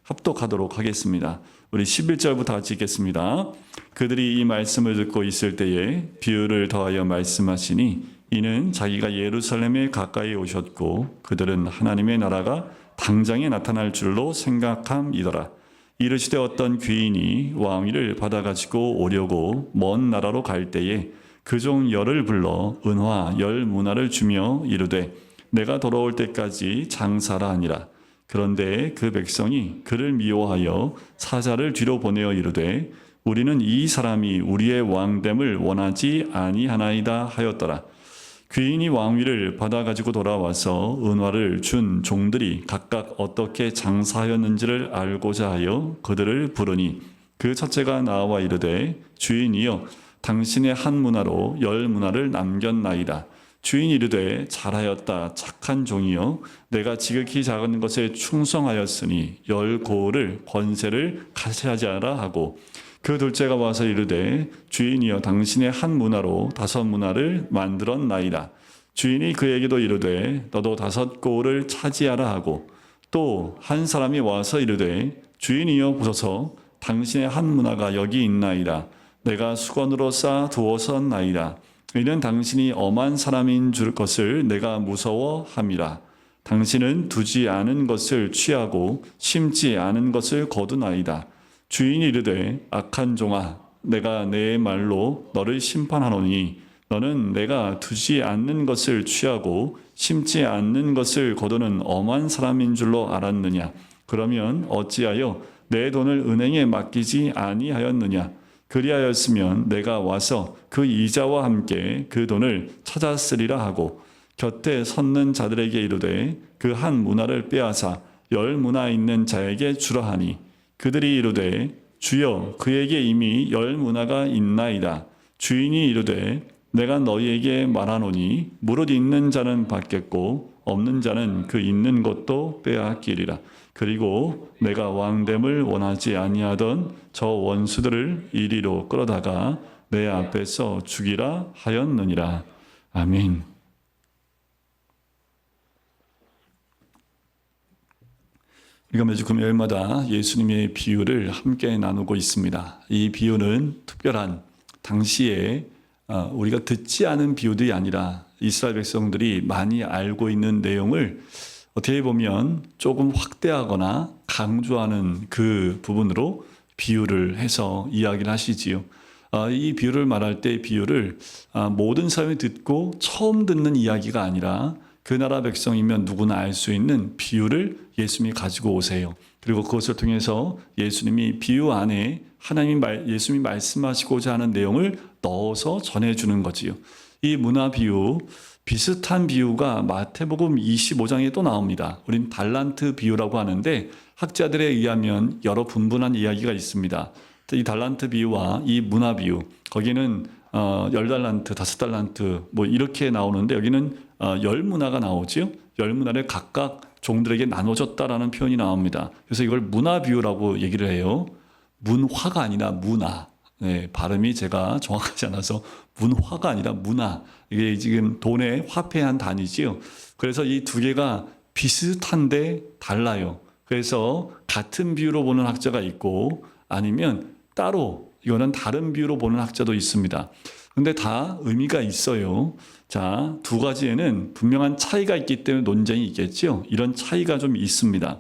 합독하도록 하겠습니다. 우리 11절부터 같이 읽겠습니다. 그들이 이 말씀을 듣고 있을 때에 비유를 더하여 말씀하시니 이는 자기가 예루살렘에 가까이 오셨고 그들은 하나님의 나라가 당장에 나타날 줄로 생각함이더라. 이르시되 어떤 귀인이 왕위를 받아가지고 오려고 먼 나라로 갈 때에 그 종 열을 불러 은화 10문화를 주며 이르되 내가 돌아올 때까지 장사라 하니라. 그런데 그 백성이 그를 미워하여 사자를 뒤로 보내어 이르되 우리는 이 사람이 우리의 왕됨을 원하지 아니하나이다 하였더라. 귀인이 왕위를 받아가지고 돌아와서 은화를 준 종들이 각각 어떻게 장사하였는지를 알고자 하여 그들을 부르니 그 첫째가 나와 이르되 주인이여 당신의 한 문화로 10문화를 남겼나이다. 주인이 이르되 잘하였다 착한 종이여 내가 지극히 작은 것에 충성하였으니 10고을을 권세를 가시하자라 하고 그 둘째가 와서 이르되 주인이여 당신의 한 문화로 5문화를 만들었나이다. 주인이 그에게도 이르되 너도 5고을을 차지하라 하고 또 한 사람이 와서 이르되 주인이여 보소서 당신의 한 문화가 여기 있나이다. 내가 수건으로 쌓아 두었었나이다. 이는 당신이 엄한 사람인 줄 것을 내가 무서워함이라. 당신은 두지 않은 것을 취하고 심지 않은 것을 거두나이다. 주인이 이르되 악한 종아 내가 내 말로 너를 심판하노니 너는 내가 두지 않는 것을 취하고 심지 않는 것을 거두는 엄한 사람인 줄로 알았느냐. 그러면 어찌하여 내 돈을 은행에 맡기지 아니하였느냐. 그리하였으면 내가 와서 그 이자와 함께 그 돈을 찾았으리라 하고 곁에 섰는 자들에게 이르되 그 한 문화를 빼앗아 10문화 있는 자에게 주라 하니 그들이 이르되 주여 그에게 이미 10문화가 있나이다. 주인이 이르되 내가 너희에게 말하노니 무릇 있는 자는 받겠고 없는 자는 그 있는 것도 빼앗기리라. 그리고 내가 왕됨을 원하지 아니하던 저 원수들을 이리로 끌어다가 내 앞에서 죽이라 하였느니라. 아멘. 우리가 매주 금요일마다 예수님의 비유를 함께 나누고 있습니다. 이 비유는 특별한 당시에 우리가 듣지 않은 비유들이 아니라 이스라엘 백성들이 많이 알고 있는 내용을 어떻게 보면 조금 확대하거나 강조하는 그 부분으로 비유를 해서 이야기를 하시지요. 이 비유를 말할 때 비유를 모든 사람이 듣고 처음 듣는 이야기가 아니라 그 나라 백성이면 누구나 알 수 있는 비유를 예수님이 가지고 오세요. 그리고 그것을 통해서 예수님이 비유 안에 예수님이 말씀하시고자 하는 내용을 넣어서 전해주는 거지요. 이 문화 비유, 비슷한 비유가 마태복음 25장에 또 나옵니다. 우린 달란트 비유라고 하는데 학자들에 의하면 여러 분분한 이야기가 있습니다. 이 달란트 비유와 이 문화 비유, 거기는 10달란트, 5달란트 뭐 이렇게 나오는데 여기는 10문화가 나오지요. 10문화를 각각 종들에게 나눠줬다라는 표현이 나옵니다. 그래서 이걸 문화 비유라고 얘기를 해요. 문화가 아니라 문화. 네, 발음이 제가 정확하지 않아서 문화가 아니라 문화. 이게 지금 돈의 화폐한 단위지요. 그래서 이 두 개가 비슷한데 달라요. 그래서 같은 비유로 보는 학자가 있고 아니면 따로 이거는 다른 비유로 보는 학자도 있습니다. 근데 다 의미가 있어요. 자, 두 가지에는 분명한 차이가 있기 때문에 논쟁이 있겠죠. 이런 차이가 좀 있습니다.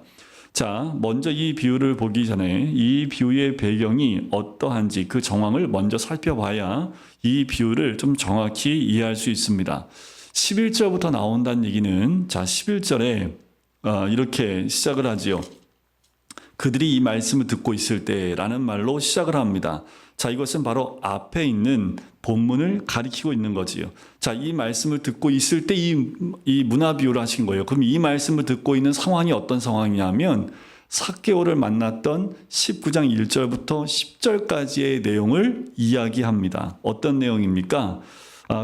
자, 먼저 이 비유를 보기 전에 이 비유의 배경이 어떠한지 그 정황을 먼저 살펴봐야 이 비유를 좀 정확히 이해할 수 있습니다. 11절부터 나온다는 얘기는 자, 11절에 이렇게 시작을 하지요. 그들이 이 말씀을 듣고 있을 때라는 말로 시작을 합니다. 자, 이것은 바로 앞에 있는 본문을 가리키고 있는 거지요. 자, 이 말씀을 듣고 있을 때 이 문화 비유를 하신 거예요. 그럼 이 말씀을 듣고 있는 상황이 어떤 상황이냐면 삭개오를 만났던 19장 1절부터 10절까지의 내용을 이야기합니다. 어떤 내용입니까?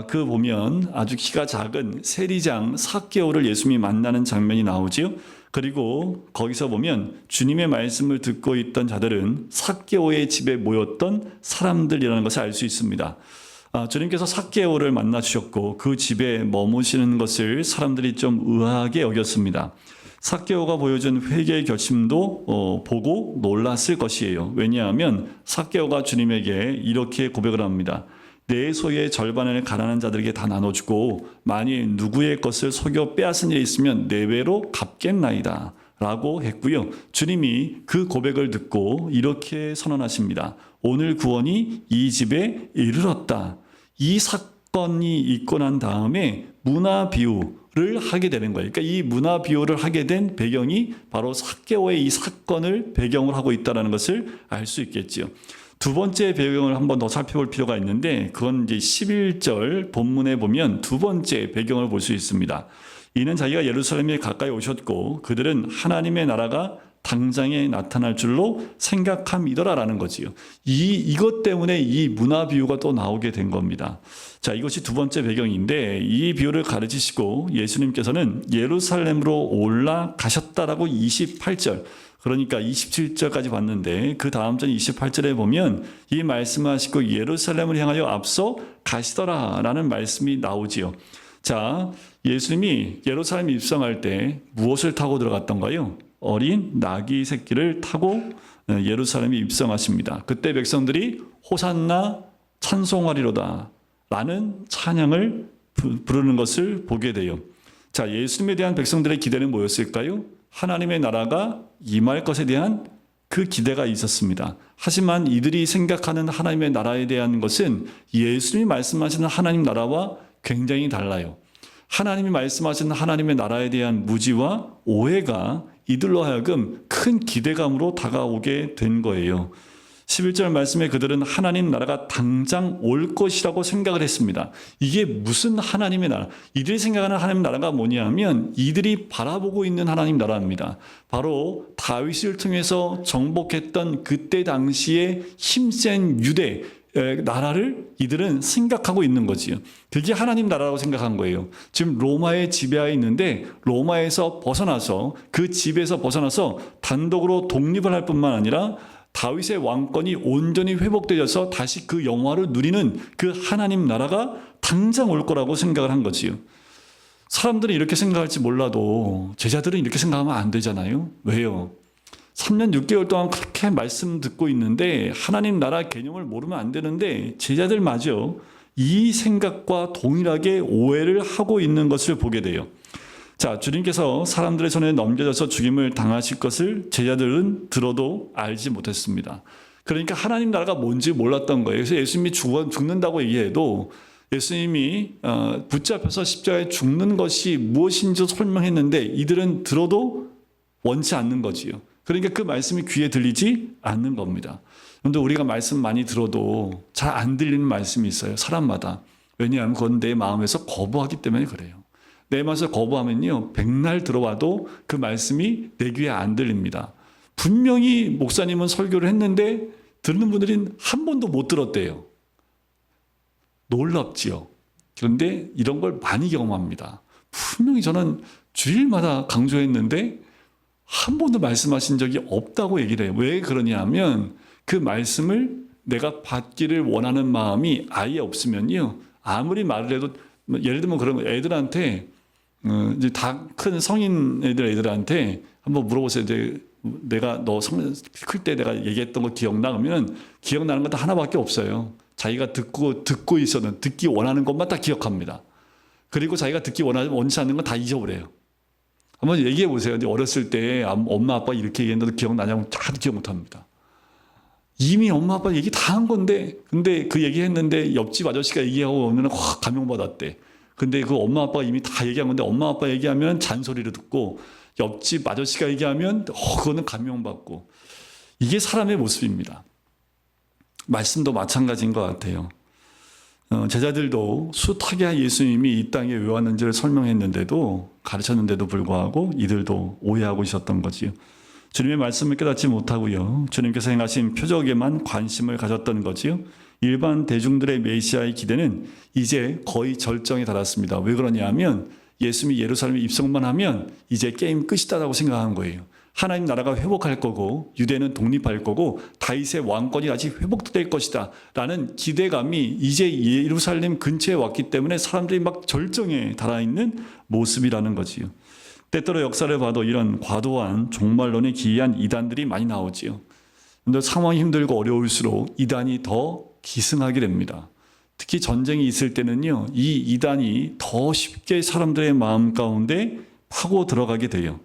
그 보면 아주 키가 작은 세리장 삭개오를 예수님이 만나는 장면이 나오지요. 그리고 거기서 보면 주님의 말씀을 듣고 있던 자들은 삭개오의 집에 모였던 사람들이라는 것을 알 수 있습니다. 주님께서 삭개오를 만나 주셨고 그 집에 머무시는 것을 사람들이 좀 의아하게 여겼습니다. 삭개오가 보여준 회개의 결심도 보고 놀랐을 것이에요. 왜냐하면 삭개오가 주님에게 이렇게 고백을 합니다. 내 소유의 절반을 가난한 자들에게 다 나눠주고 만일 누구의 것을 속여 빼앗은 일이 있으면 내 배로 갚겠나이다 라고 했고요. 주님이 그 고백을 듣고 이렇게 선언하십니다. 오늘 구원이 이 집에 이르렀다. 이 사건이 있고 난 다음에 문화 비유를 하게 되는 거예요. 그러니까 이 문화 비유를 하게 된 배경이 바로 삭개오의 이 사건을 배경으로 하고 있다는 것을 알 수 있겠지요. 두 번째 배경을 한번 더 살펴볼 필요가 있는데 그건 이제 11절 본문에 보면 두 번째 배경을 볼 수 있습니다. 이는 자기가 예루살렘에 가까이 오셨고 그들은 하나님의 나라가 당장에 나타날 줄로 생각함이더라라는 거지요. 이것 때문에 이 문화 비유가 또 나오게 된 겁니다. 자, 이것이 두 번째 배경인데 이 비유를 가르치시고 예수님께서는 예루살렘으로 올라가셨다라고 28절 그러니까 27절까지 봤는데 그 다음 절 28절에 보면 이 말씀하시고 예루살렘을 향하여 앞서 가시더라라는 말씀이 나오지요. 자, 예수님이 예루살렘에 입성할 때 무엇을 타고 들어갔던가요? 어린 나귀 새끼를 타고 예루살렘에 입성하십니다. 그때 백성들이 호산나 찬송하리로다 라는 찬양을 부르는 것을 보게 돼요. 자, 예수님에 대한 백성들의 기대는 뭐였을까요? 하나님의 나라가 임할 것에 대한 그 기대가 있었습니다. 하지만 이들이 생각하는 하나님의 나라에 대한 것은 예수님이 말씀하시는 하나님 나라와 굉장히 달라요. 하나님이 말씀하시는 하나님의 나라에 대한 무지와 오해가 이들로 하여금 큰 기대감으로 다가오게 된 거예요. 11절 말씀에 그들은 하나님 나라가 당장 올 것이라고 생각을 했습니다. 이게 무슨 하나님의 나라? 이들이 생각하는 하나님 나라가 뭐냐면 이들이 바라보고 있는 하나님 나라입니다. 바로 다윗을 통해서 정복했던 그때 당시에 힘센 유대 나라를 이들은 생각하고 있는 거지요. 그게 하나님 나라라고 생각한 거예요. 지금 로마의 지배하에 있는데 로마에서 벗어나서 그 지배에서 벗어나서 단독으로 독립을 할 뿐만 아니라 다윗의 왕권이 온전히 회복되어서 다시 그 영화를 누리는 그 하나님 나라가 당장 올 거라고 생각을 한 거지요. 사람들은 이렇게 생각할지 몰라도 제자들은 이렇게 생각하면 안 되잖아요. 왜요? 3년 6개월 동안 그렇게 말씀 듣고 있는데 하나님 나라 개념을 모르면 안 되는데 제자들마저 이 생각과 동일하게 오해를 하고 있는 것을 보게 돼요. 자, 주님께서 사람들의 손에 넘겨져서 죽임을 당하실 것을 제자들은 들어도 알지 못했습니다. 그러니까 하나님 나라가 뭔지 몰랐던 거예요. 그래서 예수님이 죽는다고 얘기해도 예수님이 붙잡혀서 십자가에 죽는 것이 무엇인지 설명했는데 이들은 들어도 원치 않는 거지요. 그러니까 그 말씀이 귀에 들리지 않는 겁니다. 그런데 우리가 말씀 많이 들어도 잘 안 들리는 말씀이 있어요. 사람마다. 왜냐하면 그건 내 마음에서 거부하기 때문에 그래요. 내 마음에서 거부하면요, 백날 들어와도 그 말씀이 내 귀에 안 들립니다. 분명히 목사님은 설교를 했는데 듣는 분들은 한 번도 못 들었대요. 놀랍지요. 그런데 이런 걸 많이 경험합니다. 분명히 저는 주일마다 강조했는데 한 번도 말씀하신 적이 없다고 얘기를 해요. 왜 그러냐면 그 말씀을 내가 받기를 원하는 마음이 아예 없으면요, 아무리 말을 해도, 예를 들면 그런 거, 애들한테 이제 다 큰 성인 애들한테 한번 물어보세요. 내가 너 클 때 내가 얘기했던 거 기억나? 그러면 기억나는 건 하나밖에 없어요. 자기가 듣고 있어도 듣기 원하는 것만 다 기억합니다. 그리고 자기가 듣기 원치 않는 건 다 잊어버려요. 한번 얘기해 보세요. 어렸을 때 엄마 아빠 이렇게 얘기했는데 기억나냐면 다 기억 못합니다. 이미 엄마 아빠 얘기 다 한 건데, 근데 그 얘기했는데 옆집 아저씨가 얘기하고 오면 확 감명받았대. 근데 그 엄마 아빠가 이미 다 얘기한 건데 엄마 아빠 얘기하면 잔소리를 듣고 옆집 아저씨가 얘기하면 그거는 감명받고. 이게 사람의 모습입니다. 말씀도 마찬가지인 것 같아요. 제자들도 숱하게 예수님이 이 땅에 왜 왔는지를 설명했는데도, 가르쳤는데도 불구하고 이들도 오해하고 있었던 거지요. 주님의 말씀을 깨닫지 못하고요, 주님께서 행하신 표적에만 관심을 가졌던 거지요. 일반 대중들의 메시아의 기대는 이제 거의 절정에 달았습니다. 왜 그러냐면 예수님이 예루살렘에 입성만 하면 이제 게임 끝이다라고 생각한 거예요. 하나님 나라가 회복할 거고 유대는 독립할 거고 다윗의 왕권이 다시 회복될 것이다 라는 기대감이 이제 예루살렘 근처에 왔기 때문에 사람들이 막 절정에 달아있는 모습이라는 거지요. 때때로 역사를 봐도 이런 과도한 종말론에 기이한 이단들이 많이 나오지요. 그런데 상황이 힘들고 어려울수록 이단이 더 기승하게 됩니다. 특히 전쟁이 있을 때는요, 이 이단이 더 쉽게 사람들의 마음 가운데 파고 들어가게 돼요.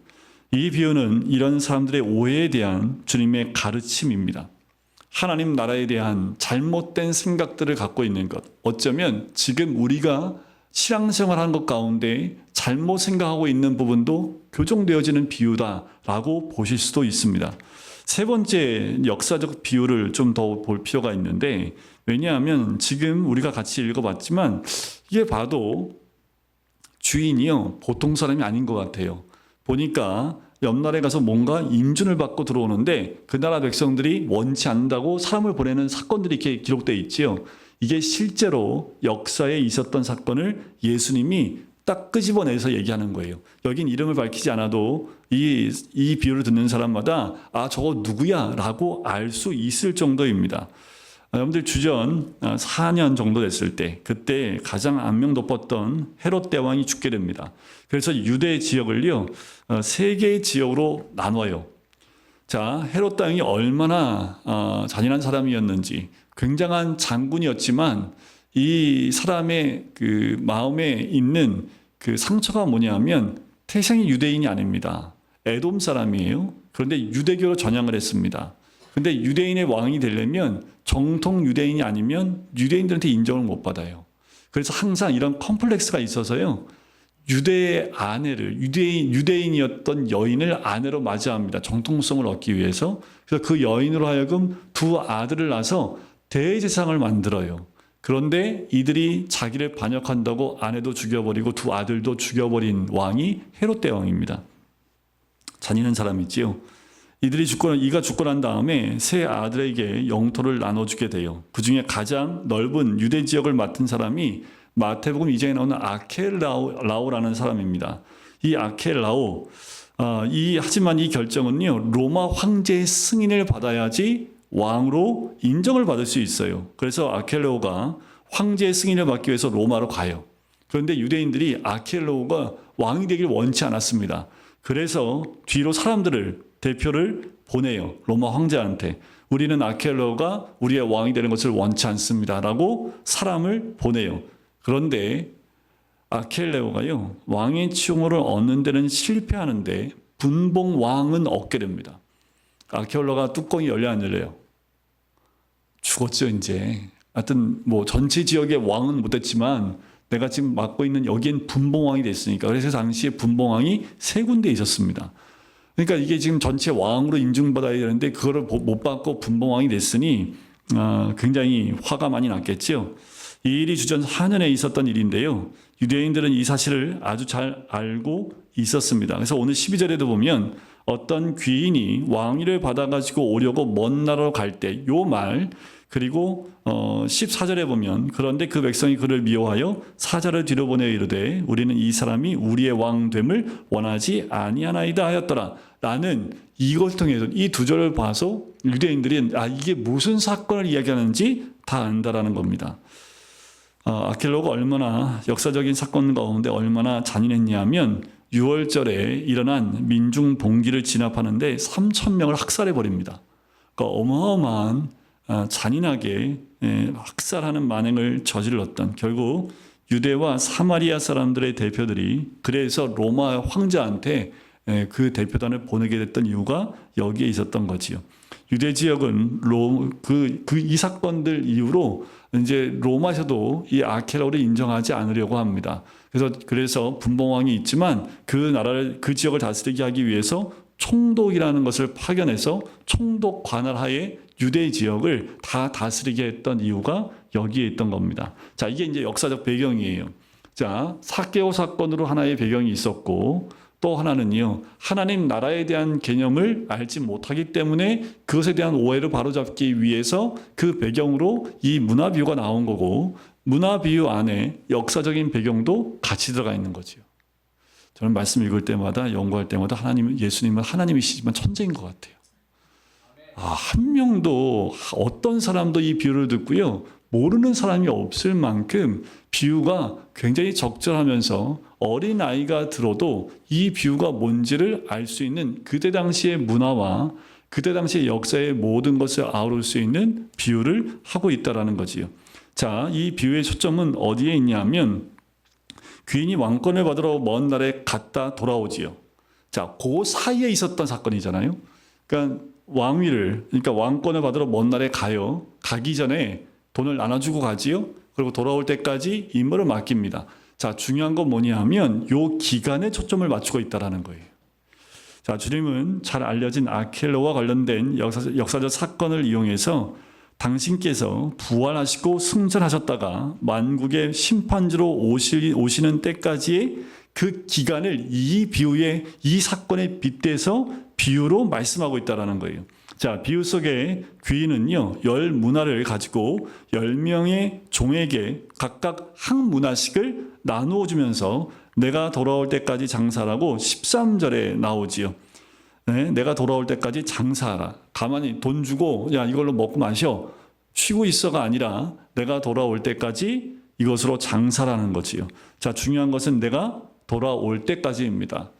이 비유는 이런 사람들의 오해에 대한 주님의 가르침입니다. 하나님 나라에 대한 잘못된 생각들을 갖고 있는 것, 어쩌면 지금 우리가 신앙생활하는 것 가운데 잘못 생각하고 있는 부분도 교정되어지는 비유다라고 보실 수도 있습니다. 세 번째 역사적 비유를 좀 더 볼 필요가 있는데, 왜냐하면 지금 우리가 같이 읽어봤지만 이게 봐도 주인이요 보통 사람이 아닌 것 같아요. 보니까 옆나라에 가서 뭔가 임준을 받고 들어오는데 그 나라 백성들이 원치 않는다고 사람을 보내는 사건들이 이렇게 기록되어 있지요. 이게 실제로 역사에 있었던 사건을 예수님이 딱 끄집어내서 얘기하는 거예요. 여긴 이름을 밝히지 않아도 이 비유를 듣는 사람마다 아 저거 누구야 라고 알 수 있을 정도입니다. 여러분들 주전 4년 정도 됐을 때 그때 가장 안명 높았던 헤롯 대왕이 죽게 됩니다. 그래서 유대 지역을요 3개의 지역으로 나눠요. 자, 헤롯 대왕이 얼마나 잔인한 사람이었는지, 굉장한 장군이었지만 이 사람의 그 마음에 있는 그 상처가 뭐냐면 태생이 유대인이 아닙니다. 에돔 사람이에요. 그런데 유대교로 전향을 했습니다. 근데 유대인의 왕이 되려면 정통 유대인이 아니면 유대인들한테 인정을 못 받아요. 그래서 항상 이런 컴플렉스가 있어서요. 유대의 아내를, 유대인이었던 여인을 아내로 맞이합니다. 정통성을 얻기 위해서. 그래서 그 여인으로 하여금 2 아들을 낳아서 대제사장을 만들어요. 그런데 이들이 자기를 반역한다고 아내도 죽여버리고 2 아들도 죽여버린 왕이 헤롯 대왕입니다. 잔인한 사람이지요. 이가 죽고 난 다음에 3 아들에게 영토를 나눠주게 돼요. 그 중에 가장 넓은 유대 지역을 맡은 사람이 마태복음 2장에 나오는 아켈라오라는 사람입니다. 이 아켈라오, 하지만 이 결정은요, 로마 황제의 승인을 받아야지 왕으로 인정을 받을 수 있어요. 그래서 아켈라오가 황제의 승인을 받기 위해서 로마로 가요. 그런데 유대인들이 아켈라오가 왕이 되길 원치 않았습니다. 그래서 뒤로 대표를 보내요. 로마 황제한테. 우리는 아켈라오가 우리의 왕이 되는 것을 원치 않습니다. 라고 사람을 보내요. 그런데 아켈레오가요 왕의 칭호를 얻는 데는 실패하는데 분봉 왕은 얻게 됩니다. 아켈레오가 뚜껑이 열려 안 열려요? 죽었죠 이제. 하여튼 뭐 전체 지역의 왕은 못했지만 내가 지금 맡고 있는 여기엔 분봉 왕이 됐으니까. 그래서 당시에 분봉 왕이 3군데 있었습니다. 그러니까 이게 지금 전체 왕으로 인증받아야 되는데 그거를 못 받고 분봉 왕이 됐으니 굉장히 화가 많이 났겠지요. 이 일이 주전 4년에 있었던 일인데요. 유대인들은 이 사실을 아주 잘 알고 있었습니다. 그래서 오늘 12절에도 보면 어떤 귀인이 왕위를 받아가지고 오려고 먼 나라로 갈 때 요 말, 그리고 14절에 보면 그런데 그 백성이 그를 미워하여 사자를 뒤로 보내 이르되 우리는 이 사람이 우리의 왕됨을 원하지 아니하나이다 하였더라. 라는 이걸 통해서 이 2절을 봐서 유대인들이 이게 무슨 사건을 이야기하는지 다 안다라는 겁니다. 아켈로가 얼마나 역사적인 사건 가운데 얼마나 잔인했냐면 6월절에 일어난 민중 봉기를 진압하는데 3,000명을 학살해 버립니다. 그러니까 어마어마한 잔인하게 학살하는 만행을 저질렀던, 결국 유대와 사마리아 사람들의 대표들이 그래서 로마 황제한테 그 대표단을 보내게 됐던 이유가 여기에 있었던 거지요. 유대 지역은 이 사건들 이후로 이제 로마에서도 이 아켈라오를 인정하지 않으려고 합니다. 그래서 분봉왕이 있지만 그 지역을 다스리게 하기 위해서 총독이라는 것을 파견해서 총독 관할 하에 유대 지역을 다 다스리게 했던 이유가 여기에 있던 겁니다. 자, 이게 이제 역사적 배경이에요. 자, 사개오 사건으로 하나의 배경이 있었고, 또 하나는요, 하나님 나라에 대한 개념을 알지 못하기 때문에 그것에 대한 오해를 바로잡기 위해서 그 배경으로 이 문화 비유가 나온 거고, 문화 비유 안에 역사적인 배경도 같이 들어가 있는 거죠. 저는 말씀 읽을 때마다, 연구할 때마다 예수님은 하나님이시지만 천재인 것 같아요. 한 명도, 어떤 사람도 이 비유를 듣고요, 모르는 사람이 없을 만큼 비유가 굉장히 적절하면서 어린 아이가 들어도 이 비유가 뭔지를 알 수 있는 그때 당시의 문화와 그때 당시의 역사의 모든 것을 아우를 수 있는 비유를 하고 있다라는 거지요. 자, 이 비유의 초점은 어디에 있냐면 귀인이 왕권을 받으러 먼 나라에 갔다 돌아오지요. 자, 그 사이에 있었던 사건이잖아요. 그러니까 그러니까 왕권을 받으러 먼 나라에 가요. 가기 전에 돈을 나눠주고 가지요. 그리고 돌아올 때까지 임무를 맡깁니다. 자, 중요한 건 뭐냐 하면 요 기간에 초점을 맞추고 있다라는 거예요. 자, 주님은 잘 알려진 아켈로와 관련된 역사적 사건을 이용해서 당신께서 부활하시고 승천하셨다가 만국의 심판주로 오시는 때까지의 그 기간을 이 비유의 이 사건에 빗대서 비유로 말씀하고 있다라는 거예요. 자, 비유 속에 귀인은요, 10문화를 가지고 10명의 종에게 각각 한 문화씩을 나누어 주면서 내가 돌아올 때까지 장사라고 13절에 나오지요. 네, 내가 돌아올 때까지 장사하라. 가만히 돈 주고 야 이걸로 먹고 마셔. 쉬고 있어가 아니라 내가 돌아올 때까지 이것으로 장사라는 거지요. 자, 중요한 것은 내가 돌아올 때까지입니다.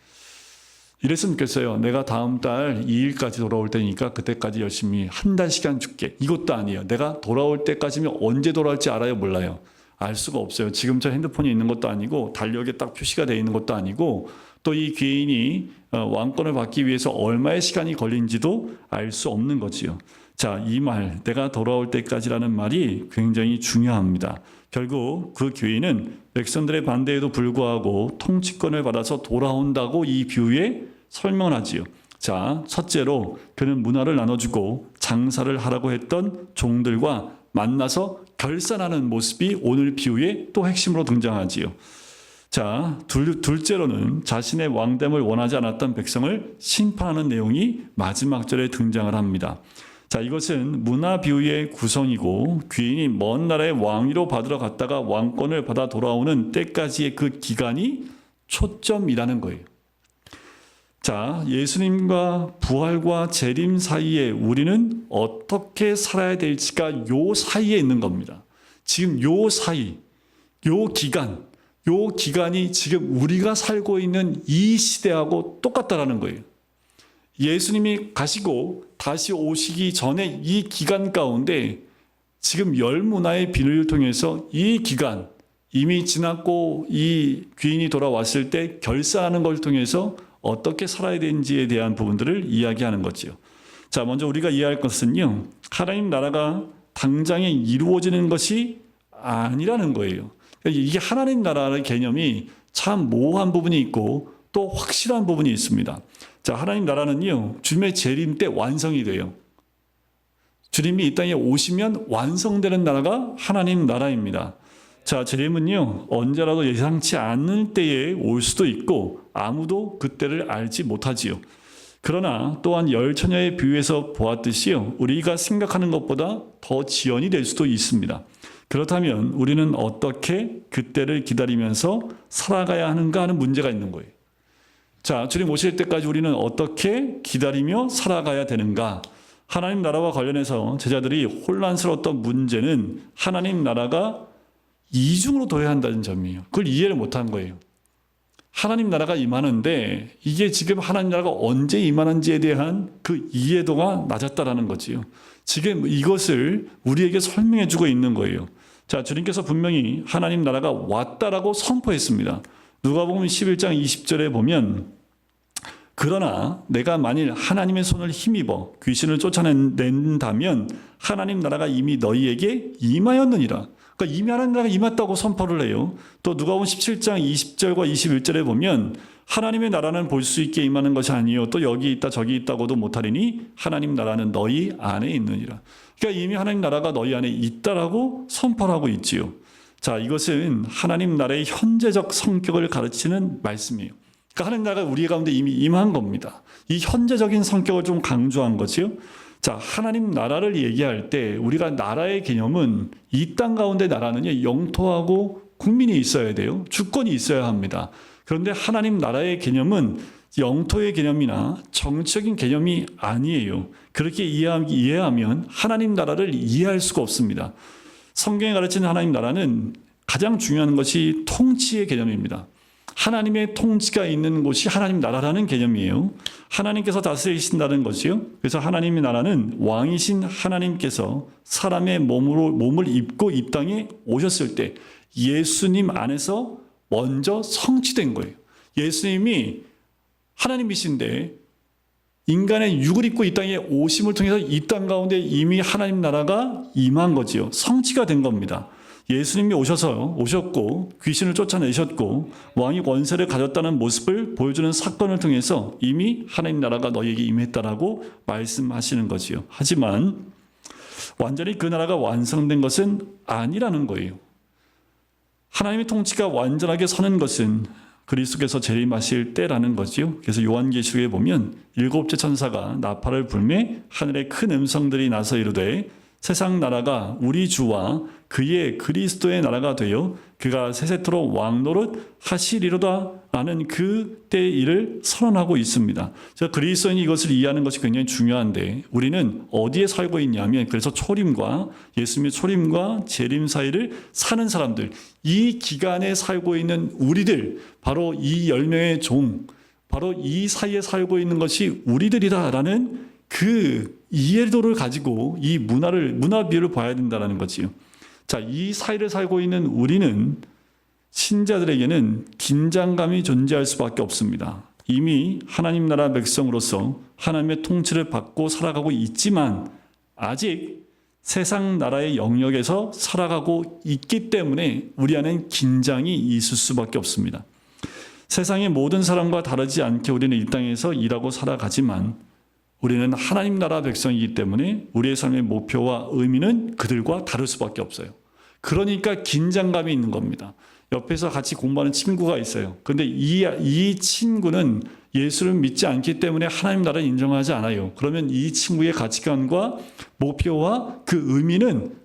이랬으면 좋겠어요. 내가 다음 달 2일까지 돌아올 때니까 그때까지 열심히 한 달 시간 줄게. 이것도 아니에요. 내가 돌아올 때까지면 언제 돌아올지 알아요? 몰라요. 알 수가 없어요. 지금 저 핸드폰이 있는 것도 아니고 달력에 딱 표시가 되어 있는 것도 아니고 또 이 귀인이 왕권을 받기 위해서 얼마의 시간이 걸린지도 알 수 없는 거지요. 자, 이 말, 내가 돌아올 때까지라는 말이 굉장히 중요합니다. 결국 그 귀인은 백성들의 반대에도 불구하고 통치권을 받아서 돌아온다고 이 비유에 설명을 하지요. 자, 첫째로 그는 문화를 나눠주고 장사를 하라고 했던 종들과 만나서 결산하는 모습이 오늘 비유의 또 핵심으로 등장하지요. 자, 둘째로는 자신의 왕됨을 원하지 않았던 백성을 심판하는 내용이 마지막 절에 등장을 합니다. 자, 이것은 문화 비유의 구성이고 귀인이 먼 나라의 왕위로 받으러 갔다가 왕권을 받아 돌아오는 때까지의 그 기간이 초점이라는 거예요. 자, 예수님과 부활과 재림 사이에 우리는 어떻게 살아야 될지가 요 사이에 있는 겁니다. 지금 요 사이, 요 기간이 지금 우리가 살고 있는 이 시대하고 똑같다라는 거예요. 예수님이 가시고 다시 오시기 전에 이 기간 가운데 지금 10문화의 비유를 통해서 이 기간 이미 지났고 이 귀인이 돌아왔을 때 결사하는 걸 통해서 어떻게 살아야 되는지에 대한 부분들을 이야기하는 거죠. 자, 먼저 우리가 이해할 것은요, 하나님 나라가 당장에 이루어지는 것이 아니라는 거예요. 이게 하나님 나라의 개념이 참 모호한 부분이 있고 또 확실한 부분이 있습니다. 자, 하나님 나라는요, 주님의 재림 때 완성이 돼요. 주님이 이 땅에 오시면 완성되는 나라가 하나님 나라입니다. 자, 재림은요, 언제라도 예상치 않을 때에 올 수도 있고 아무도 그때를 알지 못하지요. 그러나 또한 열처녀의 비유에서 보았듯이요, 우리가 생각하는 것보다 더 지연이 될 수도 있습니다. 그렇다면 우리는 어떻게 그때를 기다리면서 살아가야 하는가 하는 문제가 있는 거예요. 자, 주님 오실 때까지 우리는 어떻게 기다리며 살아가야 되는가? 하나님 나라와 관련해서 제자들이 혼란스러웠던 문제는 하나님 나라가 이중으로 둬야 한다는 점이에요. 그걸 이해를 못한 거예요. 하나님 나라가 임하는데 이게 지금 하나님 나라가 언제 임하는지에 대한 그 이해도가 낮았다라는 거지요. 지금 이것을 우리에게 설명해 주고 있는 거예요. 자, 주님께서 분명히 하나님 나라가 왔다라고 선포했습니다. 누가복음 11장 20절에 보면 그러나 내가 만일 하나님의 손을 힘입어 귀신을 쫓아낸다면 하나님 나라가 이미 너희에게 임하였느니라. 그러니까 이미 하나님 나라가 임했다고 선포를 해요. 또 누가복음 17장 20절과 21절에 보면 하나님의 나라는 볼 수 있게 임하는 것이 아니요 또 여기 있다 저기 있다고도 못하리니 하나님 나라는 너희 안에 있느니라. 그러니까 이미 하나님 나라가 너희 안에 있다라고 선포를 하고 있지요. 자, 이것은 하나님 나라의 현재적 성격을 가르치는 말씀이에요. 그러니까 하나님 나라가 우리 가운데 이미 임한 겁니다. 이 현재적인 성격을 좀 강조한 거지요. 자, 하나님 나라를 얘기할 때 우리가 나라의 개념은 이 땅 가운데 나라는요, 영토하고 국민이 있어야 돼요. 주권이 있어야 합니다. 그런데 하나님 나라의 개념은 영토의 개념이나 정치적인 개념이 아니에요. 그렇게 이해하면 하나님 나라를 이해할 수가 없습니다. 성경에 가르치는 하나님 나라는 가장 중요한 것이 통치의 개념입니다. 하나님의 통치가 있는 곳이 하나님 나라라는 개념이에요. 하나님께서 다스리신다는 거지요. 그래서 하나님의 나라는 왕이신 하나님께서 사람의 몸을 입고 이 땅에 오셨을 때 예수님 안에서 먼저 성취된 거예요. 예수님이 하나님이신데 인간의 육을 입고 이 땅에 오심을 통해서 이 땅 가운데 이미 하나님 나라가 임한 거지요. 성취가 된 겁니다. 예수님이 오셨고 귀신을 쫓아내셨고 왕이 권세를 가졌다는 모습을 보여주는 사건을 통해서 이미 하나님 나라가 너희에게 임했다라고 말씀하시는 거지요. 하지만 완전히 그 나라가 완성된 것은 아니라는 거예요. 하나님의 통치가 완전하게 서는 것은 그리스도께서 재림하실 때라는 거지요. 그래서 요한계시록에 보면 일곱째 천사가 나팔을 불매 하늘에 큰 음성들이 나서 이르되 세상 나라가 우리 주와 그의 그리스도의 나라가 되어 그가 세세토록 왕노릇 하시리로다 라는 그때의 일을 선언하고 있습니다. 그리스도인이 이것을 이해하는 것이 굉장히 중요한데 우리는 어디에 살고 있냐면 그래서 예수님의 초림과 재림 사이를 사는 사람들, 이 기간에 살고 있는 우리들, 바로 이 10명의 종, 바로 이 사이에 살고 있는 것이 우리들이다라는 그 이해도를 가지고 이 문화 비유를 봐야 된다는 거지요. 자, 이 사이를 살고 있는 우리는 신자들에게는 긴장감이 존재할 수밖에 없습니다. 이미 하나님 나라 백성으로서 하나님의 통치를 받고 살아가고 있지만 아직 세상 나라의 영역에서 살아가고 있기 때문에 우리 안엔 긴장이 있을 수밖에 없습니다. 세상의 모든 사람과 다르지 않게 우리는 이 땅에서 일하고 살아가지만 우리는 하나님 나라 백성이기 때문에 우리의 삶의 목표와 의미는 그들과 다를 수밖에 없어요. 그러니까 긴장감이 있는 겁니다. 옆에서 같이 공부하는 친구가 있어요. 그런데 이 친구는 예수를 믿지 않기 때문에 하나님 나라를 인정하지 않아요. 그러면 이 친구의 가치관과 목표와 그 의미는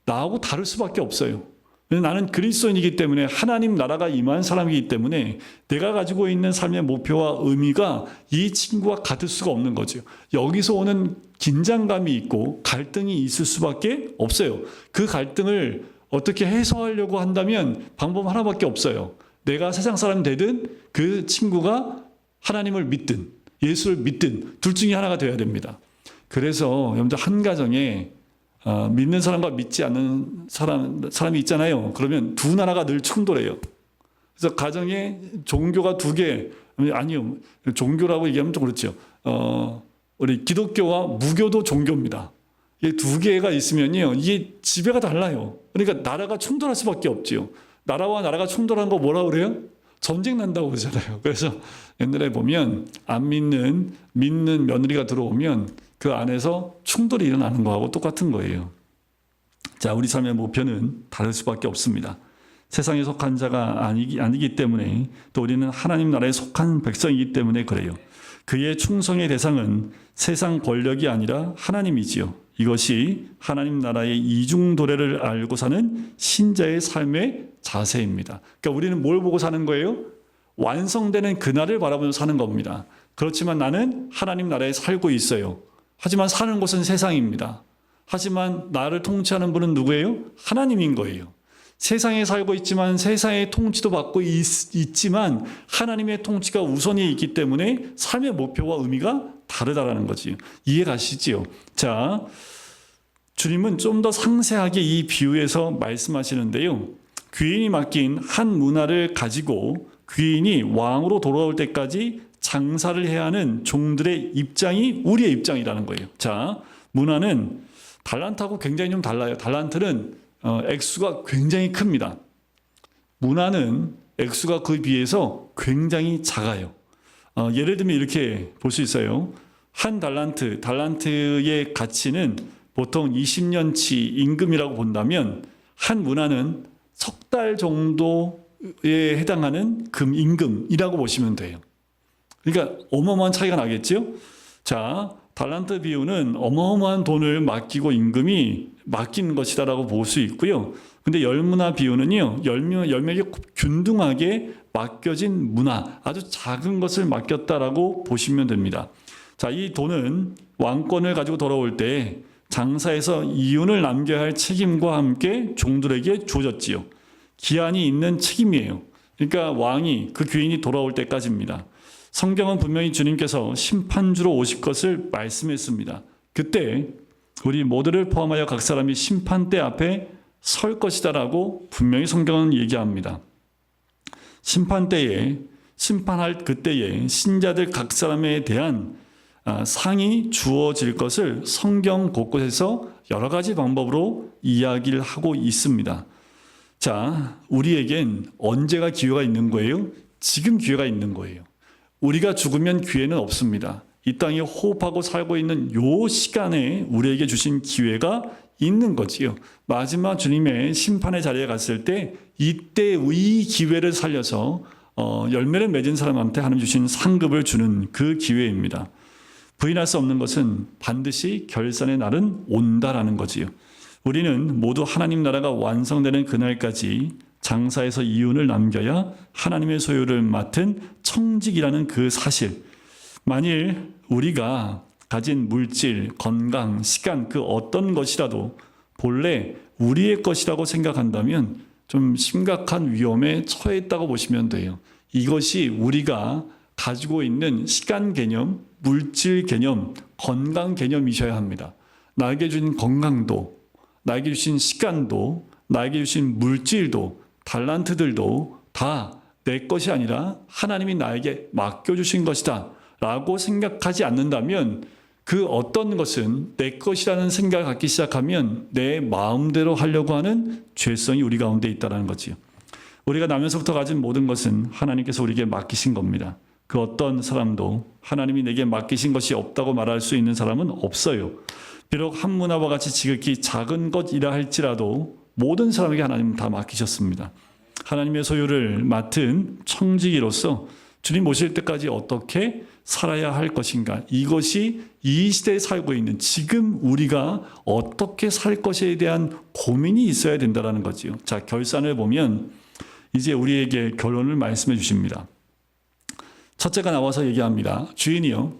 나하고 다를 수밖에 없어요. 나는 그리스도인이기 때문에 하나님 나라가 임한 사람이기 때문에 내가 가지고 있는 삶의 목표와 의미가 이 친구와 같을 수가 없는 거죠. 여기서 오는 긴장감이 있고 갈등이 있을 수밖에 없어요. 그 갈등을 어떻게 해소하려고 한다면 방법 하나밖에 없어요. 내가 세상 사람이 되든 그 친구가 하나님을 믿든 예수를 믿든 둘 중에 하나가 되어야 됩니다. 그래서 여러분들 한 가정에 믿는 사람과 믿지 않는 사람이 있잖아요. 그러면 두 나라가 늘 충돌해요. 그래서 가정에 종교가 두 개, 아니요, 종교라고 얘기하면 좀 그렇죠. 우리 기독교와 무교도 종교입니다. 이게 두 개가 있으면요, 이게 지배가 달라요. 그러니까 나라가 충돌할 수밖에 없지요. 나라와 나라가 충돌한 거 뭐라 그래요? 전쟁 난다고 그러잖아요. 그래서 옛날에 보면 안 믿는 며느리가 들어오면 그 안에서 충돌이 일어나는 거하고 똑같은 거예요. 자, 우리 삶의 목표는 다를 수밖에 없습니다. 세상에 속한 자가 아니기 때문에 또 우리는 하나님 나라에 속한 백성이기 때문에 그래요. 그의 충성의 대상은 세상 권력이 아니라 하나님이지요. 이것이 하나님 나라의 이중도래를 알고 사는 신자의 삶의 자세입니다. 그러니까 우리는 뭘 보고 사는 거예요? 완성되는 그날을 바라보면서 사는 겁니다. 그렇지만 나는 하나님 나라에 살고 있어요. 하지만 사는 곳은 세상입니다. 하지만 나를 통치하는 분은 누구예요? 하나님인 거예요. 세상에 살고 있지만 세상의 통치도 받고 있지만 하나님의 통치가 우선이 있기 때문에 삶의 목표와 의미가 다르다라는 거지. 이해 가시지요? 자, 주님은 좀 더 상세하게 이 비유에서 말씀하시는데요. 귀인이 맡긴 한 문화를 가지고 귀인이 왕으로 돌아올 때까지 장사를 해야 하는 종들의 입장이 우리의 입장이라는 거예요. 자, 문화는 달란트하고 굉장히 좀 달라요. 달란트는 액수가 굉장히 큽니다. 문화는 액수가 그에 비해서 굉장히 작아요. 예를 들면 이렇게 볼 수 있어요. 한 달란트의 가치는 보통 20년치 임금이라고 본다면 한 문화는 석 달 정도에 해당하는 임금이라고 보시면 돼요. 그러니까 어마어마한 차이가 나겠죠? 자, 달란트 비유는 어마어마한 돈을 맡기고 임금이 맡긴 것이다라고 볼 수 있고요. 근데 열문화 비유는요, 열명이 균등하게 맡겨진 문화, 아주 작은 것을 맡겼다라고 보시면 됩니다. 자, 이 돈은 왕권을 가지고 돌아올 때 장사에서 이윤을 남겨야 할 책임과 함께 종들에게 주어졌지요. 기한이 있는 책임이에요. 그러니까 왕이 그 귀인이 돌아올 때까지입니다. 성경은 분명히 주님께서 심판주로 오실 것을 말씀했습니다. 그때 우리 모두를 포함하여 각 사람이 심판대 앞에 설 것이다라고 분명히 성경은 얘기합니다. 심판대에 심판할 그때에 신자들 각 사람에 대한 상이 주어질 것을 성경 곳곳에서 여러 가지 방법으로 이야기를 하고 있습니다. 자, 우리에겐 언제가 기회가 있는 거예요? 지금 기회가 있는 거예요. 우리가 죽으면 기회는 없습니다. 이 땅에 호흡하고 살고 있는 요 시간에 우리에게 주신 기회가 있는 거지요. 마지막 주님의 심판의 자리에 갔을 때 이때 이 기회를 살려서 열매를 맺은 사람한테 하나님 주신 상급을 주는 그 기회입니다. 부인할 수 없는 것은 반드시 결산의 날은 온다라는 거지요. 우리는 모두 하나님 나라가 완성되는 그날까지 장사에서 이윤을 남겨야 하나님의 소유를 맡은 청직이라는 그 사실. 만일 우리가 가진 물질, 건강, 시간 그 어떤 것이라도 본래 우리의 것이라고 생각한다면 좀 심각한 위험에 처했다고 보시면 돼요. 이것이 우리가 가지고 있는 시간 개념, 물질 개념, 건강 개념이셔야 합니다. 나에게 주신 건강도, 나에게 주신 시간도, 나에게 주신 물질도, 달란트들도 다 내 것이 아니라 하나님이 나에게 맡겨주신 것이다 라고 생각하지 않는다면 그 어떤 것은 내 것이라는 생각을 갖기 시작하면 내 마음대로 하려고 하는 죄성이 우리 가운데 있다는 거지요. 우리가 나면서부터 가진 모든 것은 하나님께서 우리에게 맡기신 겁니다. 그 어떤 사람도 하나님이 내게 맡기신 것이 없다고 말할 수 있는 사람은 없어요. 비록 한문화와 같이 지극히 작은 것이라 할지라도 모든 사람에게 하나님은 다 맡기셨습니다. 하나님의 소유를 맡은 청지기로서 주님 오실 때까지 어떻게 살아야 할 것인가, 이것이 이 시대에 살고 있는 지금 우리가 어떻게 살 것에 대한 고민이 있어야 된다는 거지요. 자, 결산을 보면 이제 우리에게 결론을 말씀해 주십니다. 첫째가 나와서 얘기합니다. 주인이여,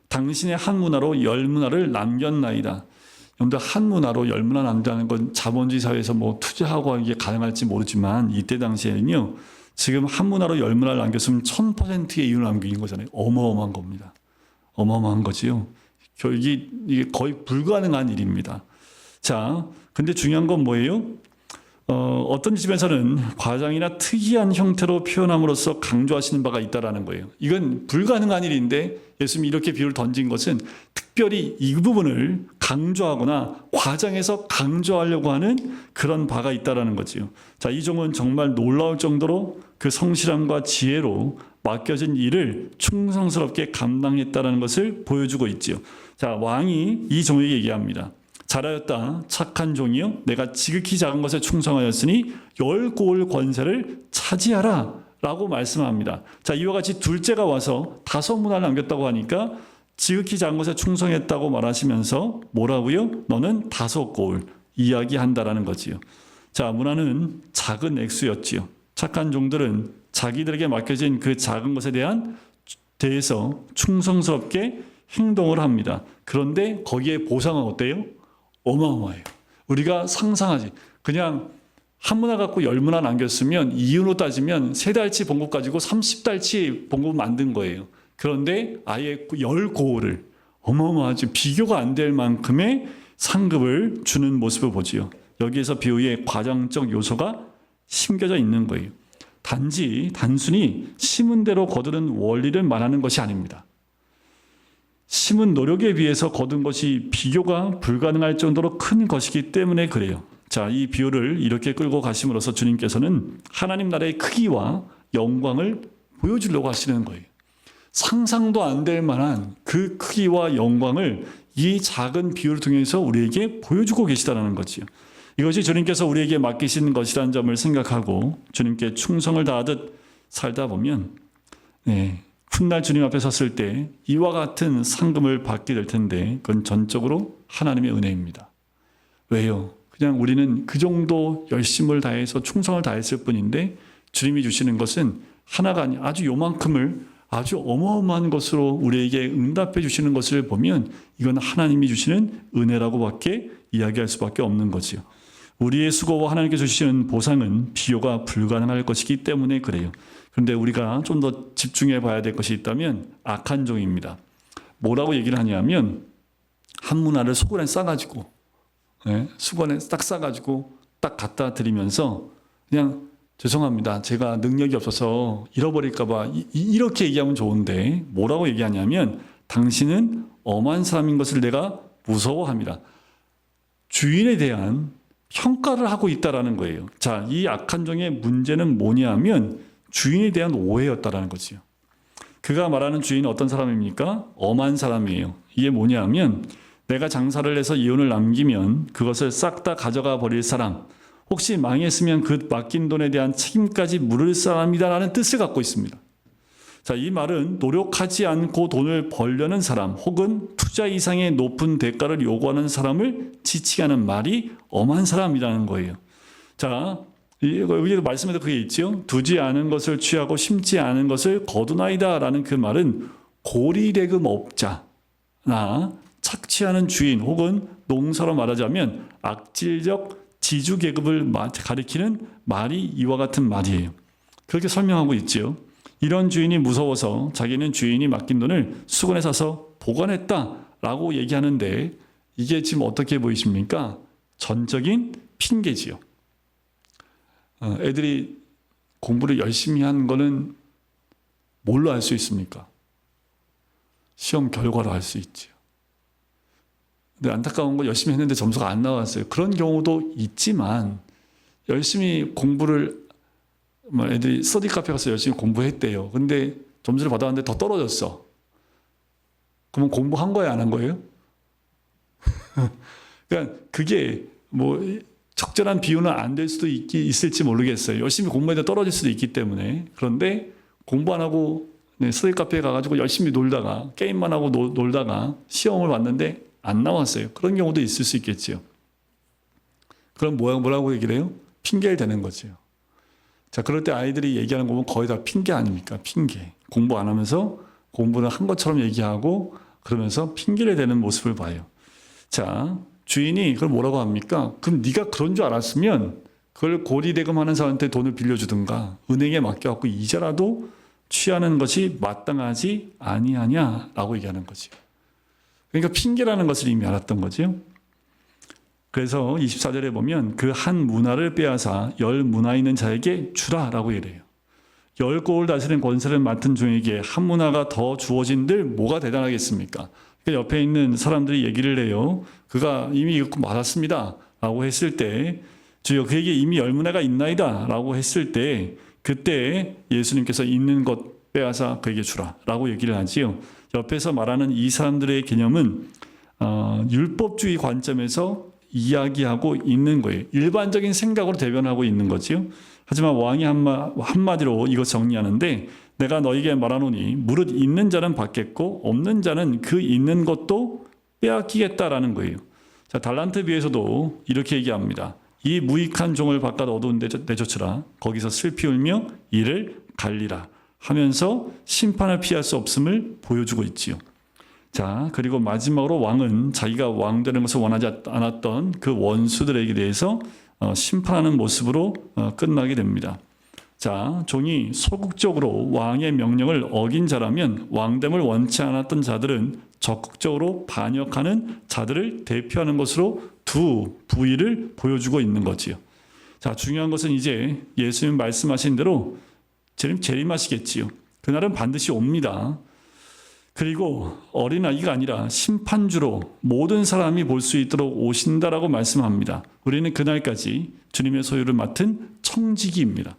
당신의 한 문화로 열 문화를 남겼나이다. 여러분들, 한 문화로 열 문화 남긴다는 건 자본주의 사회에서 뭐 투자하고 이게 가능할지 모르지만 이때 당시에는요, 지금 한 문화로 열 문화를 남겼으면 1000%의 이윤을 남긴 거잖아요. 어마어마한 겁니다. 어마어마한 거지요. 이게 거의 불가능한 일입니다. 자, 근데 중요한 건 뭐예요? 어떤 집에서는 과장이나 특이한 형태로 표현함으로써 강조하시는 바가 있다라는 거예요. 이건 불가능한 일인데 예수님이 이렇게 비유를 던진 것은 특별히 이 부분을 강조하거나 과장해서 강조하려고 하는 그런 바가 있다라는 거지요. 자, 이 종은 정말 놀라울 정도로 그 성실함과 지혜로 맡겨진 일을 충성스럽게 감당했다라는 것을 보여주고 있지요. 자, 왕이 이 종에게 얘기합니다. 잘하였다, 착한 종이여, 내가 지극히 작은 것에 충성하였으니 10고을 권세를 차지하라 라고 말씀합니다. 자, 이와 같이 둘째가 와서 5문화를 남겼다고 하니까 지극히 작은 것에 충성했다고 말하시면서 뭐라고요? 너는 5고을 이야기한다라는 거지요. 자, 문화는 작은 액수였지요. 착한 종들은 자기들에게 맡겨진 그 작은 것에 대해서 충성스럽게 행동을 합니다. 그런데 거기에 보상은 어때요? 어마어마해요. 우리가 상상하지. 그냥 한 문화 갖고 10문화 남겼으면 이윤으로 따지면 3달치 봉급 가지고 30달치 봉급 만든 거예요. 그런데 아예 10고을을 어마어마하지, 비교가 안 될 만큼의 상급을 주는 모습을 보지요. 여기에서 비유의 과장적 요소가 심겨져 있는 거예요. 단순히 심은 대로 거두는 원리를 말하는 것이 아닙니다. 심은 노력에 비해서 거둔 것이 비교가 불가능할 정도로 큰 것이기 때문에 그래요. 자, 이 비유를 이렇게 끌고 가심으로써 주님께서는 하나님 나라의 크기와 영광을 보여주려고 하시는 거예요. 상상도 안 될 만한 그 크기와 영광을 이 작은 비유를 통해서 우리에게 보여주고 계시다는 거지요. 이것이 주님께서 우리에게 맡기신 것이라는 점을 생각하고 주님께 충성을 다하듯 살다 보면 훗날 주님 앞에 섰을 때 이와 같은 상금을 받게 될 텐데 그건 전적으로 하나님의 은혜입니다. 왜요? 그냥 우리는 그 정도 열심을 다해서 충성을 다했을 뿐인데 주님이 주시는 것은 하나가 아니 아주 요만큼을 아주 어마어마한 것으로 우리에게 응답해 주시는 것을 보면 이건 하나님이 주시는 은혜라고밖에 이야기할 수밖에 없는 거지요. 우리의 수고와 하나님께 주시는 보상은 비교가 불가능할 것이기 때문에 그래요. 그런데 우리가 좀 더 집중해 봐야 될 것이 있다면 악한 종입니다. 뭐라고 얘기를 하냐면 한 문화를 수건에 싸가지고 수건에 딱 싸가지고 딱 갖다 드리면서 그냥 죄송합니다. 제가 능력이 없어서 잃어버릴까 봐 이렇게 얘기하면 좋은데 뭐라고 얘기하냐면 당신은 엄한 사람인 것을 내가 무서워합니다. 주인에 대한 평가를 하고 있다라는 거예요. 자, 이 악한 종의 문제는 뭐냐면 주인에 대한 오해였다라는 거지요. 그가 말하는 주인은 어떤 사람입니까? 엄한 사람이에요. 이게 뭐냐면 내가 장사를 해서 이윤을 남기면 그것을 싹 다 가져가 버릴 사람, 혹시 망했으면 그 맡긴 돈에 대한 책임까지 물을 사람이다라는 뜻을 갖고 있습니다. 자, 이 말은 노력하지 않고 돈을 벌려는 사람 혹은 투자 이상의 높은 대가를 요구하는 사람을 지칭하는 말이 엄한 사람이라는 거예요. 자, 여기도 말씀에도 그게 있죠. 두지 않은 것을 취하고 심지 않은 것을 거두나이다 라는 그 말은 고리대금업자나 착취하는 주인 혹은 농사로 말하자면 악질적 지주계급을 가리키는 말이 이와 같은 말이에요. 그렇게 설명하고 있죠. 이런 주인이 무서워서 자기는 주인이 맡긴 돈을 수건에 싸서 보관했다라고 얘기하는데 이게 지금 어떻게 보이십니까? 전적인 핑계지요. 애들이 공부를 열심히 한 거는 뭘로 알 수 있습니까? 시험 결과로 알 수 있지요. 근데 안타까운 건 열심히 했는데 점수가 안 나왔어요. 그런 경우도 있지만 열심히 공부를 애들이 스터디 카페 가서 열심히 공부했대요. 근데 점수를 받았는데 더 떨어졌어. 그러면 공부한 거예요, 안 한 거예요? 그러니까 그게 뭐 적절한 비유는 안 될 수도 있을지 모르겠어요. 열심히 공부했는데 떨어질 수도 있기 때문에. 그런데 공부 안 하고 스터디 카페에 가가지고 열심히 놀다가 게임만 하고 놀다가 시험을 봤는데 안 나왔어요. 그런 경우도 있을 수 있겠지요. 그럼 뭐라고 얘기를 해요? 핑계를 대는 거죠. 자, 그럴 때 아이들이 얘기하는 거 보면 거의 다 핑계 아닙니까? 핑계. 공부 안 하면서 공부를 한 것처럼 얘기하고 그러면서 핑계를 대는 모습을 봐요. 자, 주인이 그걸 뭐라고 합니까? 그럼 네가 그런 줄 알았으면 그걸 고리대금하는 사람한테 돈을 빌려주든가 은행에 맡겨갖고 이자라도 취하는 것이 마땅하지 아니하냐라고 얘기하는 거죠. 그러니까 핑계라는 것을 이미 알았던 거죠. 그래서 24절에 보면 그 한 문화를 빼앗아 10문화 있는 자에게 주라라고 얘기해요. 10고을 다스리는 권세를 맡은 종에게 한 문화가 더 주어진들 뭐가 대단하겠습니까? 그러니까 옆에 있는 사람들이 얘기를 해요. 그가 이미 이거 받았습니다 라고 했을 때 주여 그에게 이미 10문화가 있나이다 라고 했을 때 그때 예수님께서 있는 것 빼앗아 그에게 주라 라고 얘기를 하지요. 옆에서 말하는 이 사람들의 개념은 율법주의 관점에서 이야기하고 있는 거예요. 일반적인 생각으로 대변하고 있는 거지요. 하지만 왕이 한마디로 이것 정리하는데 내가 너에게 말하노니 무릇 있는 자는 받겠고 없는 자는 그 있는 것도 빼앗기겠다라는 거예요. 자, 달란트 비유에서도 이렇게 얘기합니다. 이 무익한 종을 바깥 어두운 데 내쫓으라. 거기서 슬피 울며 이를 갈리라 하면서 심판을 피할 수 없음을 보여주고 있지요. 자, 그리고 마지막으로 왕은 자기가 왕 되는 것을 원하지 않았던 그 원수들에게 대해서 심판하는 모습으로 끝나게 됩니다. 자, 종이 소극적으로 왕의 명령을 어긴 자라면 왕됨을 원치 않았던 자들은 적극적으로 반역하는 자들을 대표하는 것으로 두 부위를 보여주고 있는 거지요. 자, 중요한 것은 이제 예수님 말씀하신 대로 재림하시겠지요. 그날은 반드시 옵니다. 그리고 어린아이가 아니라 심판주로 모든 사람이 볼 수 있도록 오신다라고 말씀합니다. 우리는 그날까지 주님의 소유를 맡은 청지기입니다.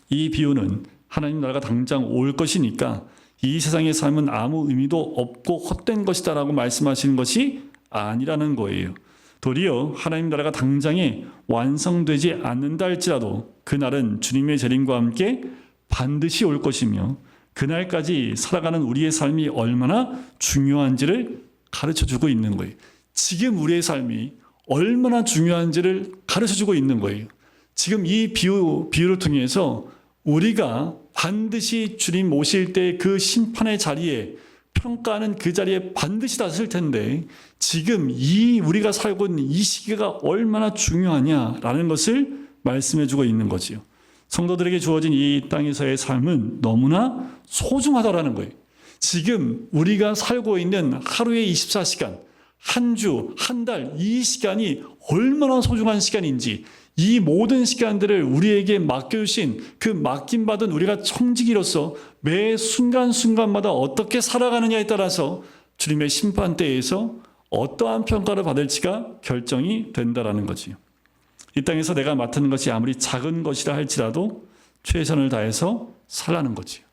이 비유는 하나님 나라가 당장 올 것이니까 이 세상의 삶은 아무 의미도 없고 헛된 것이다라고 말씀하시는 것이 아니라는 거예요. 도리어 하나님 나라가 당장에 완성되지 않는다 할지라도 그날은 주님의 재림과 함께 반드시 올 것이며 그날까지 살아가는 우리의 삶이 얼마나 중요한지를 가르쳐주고 있는 거예요. 지금 우리의 삶이 얼마나 중요한지를 가르쳐주고 있는 거예요. 지금 이 비유를 통해서 우리가 반드시 주님 오실 때 그 심판의 자리에 평가는 그 자리에 반드시 다 쓸 텐데 지금 우리가 살고 있는 이 시기가 얼마나 중요하냐라는 것을 말씀해 주고 있는 거지요. 성도들에게 주어진 이 땅에서의 삶은 너무나 소중하다라는 거예요. 지금 우리가 살고 있는 하루의 24시간, 한 주, 한 달, 이 시간이 얼마나 소중한 시간인지, 이 모든 시간들을 우리에게 맡겨주신 그 맡김받은 우리가 청지기로서 매 순간순간마다 어떻게 살아가느냐에 따라서 주님의 심판대에서 어떠한 평가를 받을지가 결정이 된다라는 거지요. 이 땅에서 내가 맡은 것이 아무리 작은 것이라 할지라도 최선을 다해서 살라는 거지요.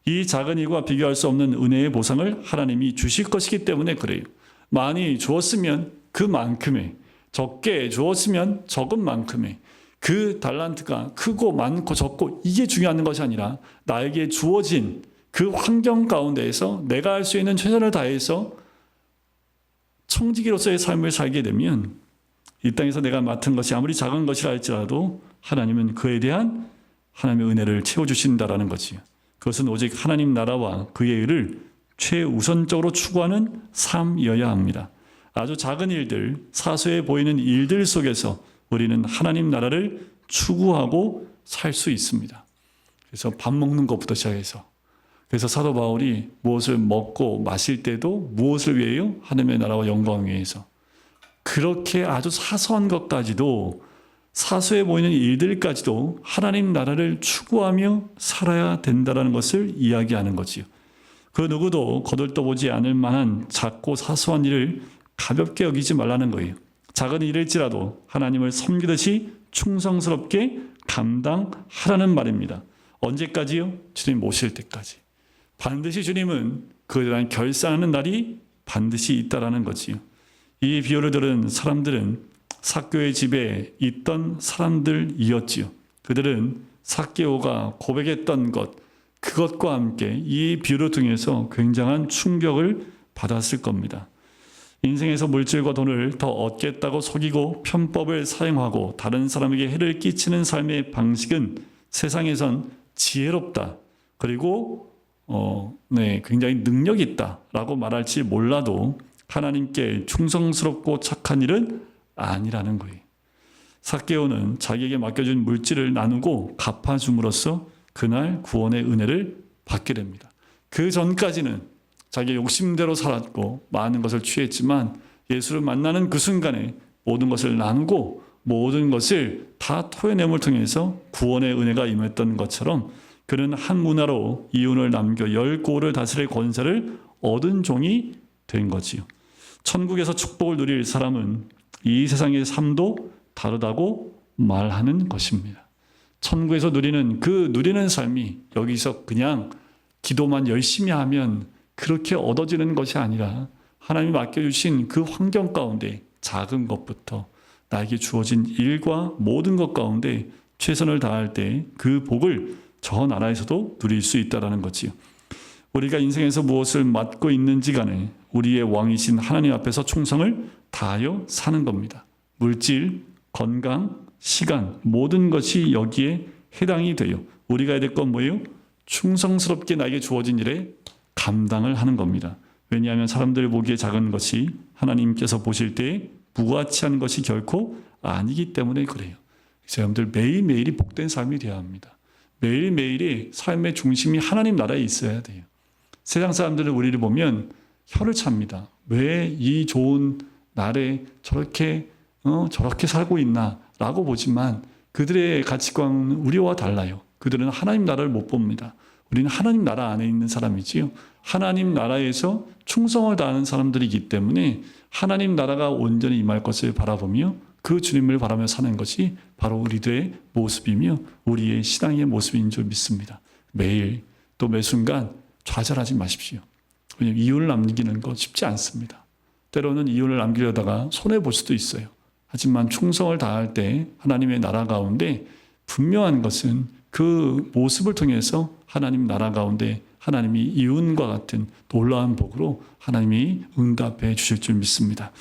이 작은 일과 비교할 수 없는 은혜의 보상을 하나님이 주실 것이기 때문에 그래요. 많이 주었으면 그만큼의, 적게 주었으면 적은 만큼의, 그 달란트가 크고 많고 적고 이게 중요한 것이 아니라 나에게 주어진 그 환경 가운데에서 내가 할 수 있는 최선을 다해서 청지기로서의 삶을 살게 되면 이 땅에서 내가 맡은 것이 아무리 작은 것이라 할지라도 하나님은 그에 대한 하나님의 은혜를 채워주신다라는 거지요. 그것은 오직 하나님 나라와 그의 의를 최우선적으로 추구하는 삶이어야 합니다. 아주 작은 일들, 사소해 보이는 일들 속에서 우리는 하나님 나라를 추구하고 살 수 있습니다. 그래서 밥 먹는 것부터 시작해서, 그래서 사도 바울이 무엇을 먹고 마실 때도 무엇을 위해요? 하나님의 나라와 영광을 위해서. 그렇게 아주 사소한 것까지도, 사소해 보이는 일들까지도 하나님 나라를 추구하며 살아야 된다는 것을 이야기하는 거지요. 그 누구도 거들떠보지 않을 만한 작고 사소한 일을 가볍게 여기지 말라는 거예요. 작은 일일지라도 하나님을 섬기듯이 충성스럽게 감당하라는 말입니다. 언제까지요? 주님 모실 때까지. 반드시 주님은 그에 대한 결산하는 날이 반드시 있다라는 거지요. 이 비유를 들은 사람들은 삭개오의 집에 있던 사람들이었지요. 그들은 삭개오가 고백했던 것, 그것과 함께 이 비유를 통해서 굉장한 충격을 받았을 겁니다. 인생에서 물질과 돈을 더 얻겠다고 속이고 편법을 사용하고 다른 사람에게 해를 끼치는 삶의 방식은 세상에선 지혜롭다, 그리고 굉장히 능력 있다라고 말할지 몰라도 하나님께 충성스럽고 착한 일은 아니라는 거예요. 삭개오는 자기에게 맡겨준 물질을 나누고 갚아줌으로써 그날 구원의 은혜를 받게 됩니다. 그 전까지는 자기 욕심대로 살았고 많은 것을 취했지만 예수를 만나는 그 순간에 모든 것을 나누고 모든 것을 다 토해냄을 통해서 구원의 은혜가 임했던 것처럼 그는 한 문화로 이윤을 남겨 열 고을을 다스릴 권세를 얻은 종이 된 거지요. 천국에서 축복을 누릴 사람은 이 세상의 삶도 다르다고 말하는 것입니다. 천국에서 누리는 삶이 여기서 그냥 기도만 열심히 하면 그렇게 얻어지는 것이 아니라 하나님이 맡겨주신 그 환경 가운데 작은 것부터 나에게 주어진 일과 모든 것 가운데 최선을 다할 때 그 복을 저 나라에서도 누릴 수 있다는 거지요. 우리가 인생에서 무엇을 맡고 있는지 간에 우리의 왕이신 하나님 앞에서 충성을 다하여 사는 겁니다. 물질, 건강, 시간 모든 것이 여기에 해당이 돼요. 우리가 해야 될 건 뭐예요? 충성스럽게 나에게 주어진 일에 감당을 하는 겁니다. 왜냐하면 사람들이 보기에 작은 것이 하나님께서 보실 때 무가치한 것이 결코 아니기 때문에 그래요. 여러분들 매일매일이 복된 삶이 되어야 합니다. 매일매일이 삶의 중심이 하나님 나라에 있어야 돼요. 세상 사람들은 우리를 보면 혀를 찹니다. 왜 이 좋은 날에 저렇게 살고 있나 라고 보지만 그들의 가치관은 우리와 달라요. 그들은 하나님 나라를 못 봅니다. 우리는 하나님 나라 안에 있는 사람이지요. 하나님 나라에서 충성을 다하는 사람들이기 때문에 하나님 나라가 온전히 임할 것을 바라보며 그 주님을 바라며 사는 것이 바로 우리들의 모습이며 우리의 신앙의 모습인 줄 믿습니다. 매일 또 매 순간 좌절하지 마십시오. 왜냐하면 이윤을 남기는 거 쉽지 않습니다. 때로는 이윤을 남기려다가 손해볼 수도 있어요. 하지만 충성을 다할 때 하나님의 나라 가운데 분명한 것은 그 모습을 통해서 하나님 나라 가운데 하나님이 이윤과 같은 놀라운 복으로 하나님이 응답해 주실 줄 믿습니다.